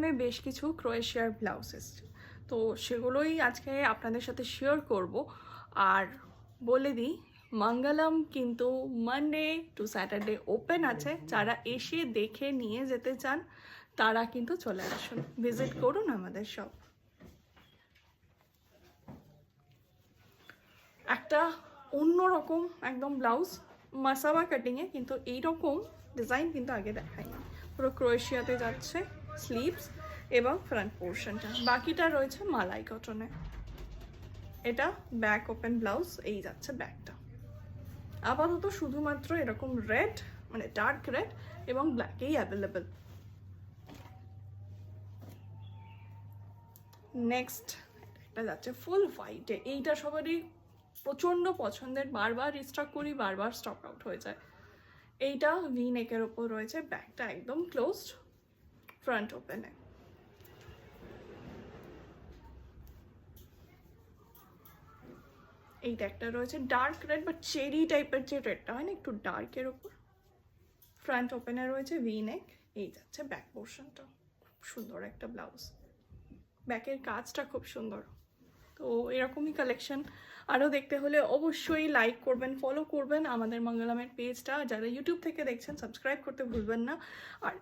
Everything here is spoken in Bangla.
মঙ্গলমে বেশ কিছু ক্রোয়েশিয়ার ব্লাউজ এসছে, তো সেগুলোই আজকে আপনাদের সাথে শেয়ার করব। আর বলে দিই, মঙ্গলম কিন্তু মানডে টু স্যাটারডে ওপেন আছে। যারা এসে দেখে নিয়ে যেতে চান তারা কিন্তু চলে আসুন, ভিজিট করুন আমাদের শপ। একটা অন্যরকম একদম ব্লাউজ, মাসাবা কাটিংয়ে, কিন্তু এইরকম ডিজাইন কিন্তু আগে দেখাইনি। পুরো ক্রোয়েশিয়াতে যাচ্ছে স্লিভস এবং ফ্রন্ট পোর্শনটা, বাকিটা রয়েছে মালাই কটনে। এটা ব্যাক ওপেন ব্লাউজ, এই যাচ্ছে ব্যাকটা। আপাতত শুধুমাত্র এরকম রেড, মানে ডার্ক রেড এবং ব্ল্যাকেই অ্যাভেলেবেল। নেক্সট এটা যাচ্ছে ফুল হোয়াইটে, এইটা সবারই প্রচণ্ড পছন্দের, বারবার রিস্টক করি, বারবার স্টক আউট হয়ে যায়। এইটা ভি নেকের ওপর রয়েছে, ব্যাকটা একদম ক্লোজড, ফ্রন্ট ওপেনে। এইটা একটা রয়েছে ডার্ক রেড বা চেরি টাইপের, যে রেডটা হয় না একটু ডার্কের ওপর, ফ্রন্ট ওপেনে রয়েছে ভি নেক। এই যাচ্ছে ব্যাক পোর্শনটা, খুব সুন্দর একটা ব্লাউজ, ব্যাকের কাজটা খুব সুন্দর। তো এরকমই কালেকশন আরও দেখতে হলে অবশ্যই লাইক করবেন, ফলো করবেন আমাদের মঙ্গলমের পেজটা। যারা ইউটিউব থেকে দেখছেন সাবস্ক্রাইব করতে ভুলবেন না। আর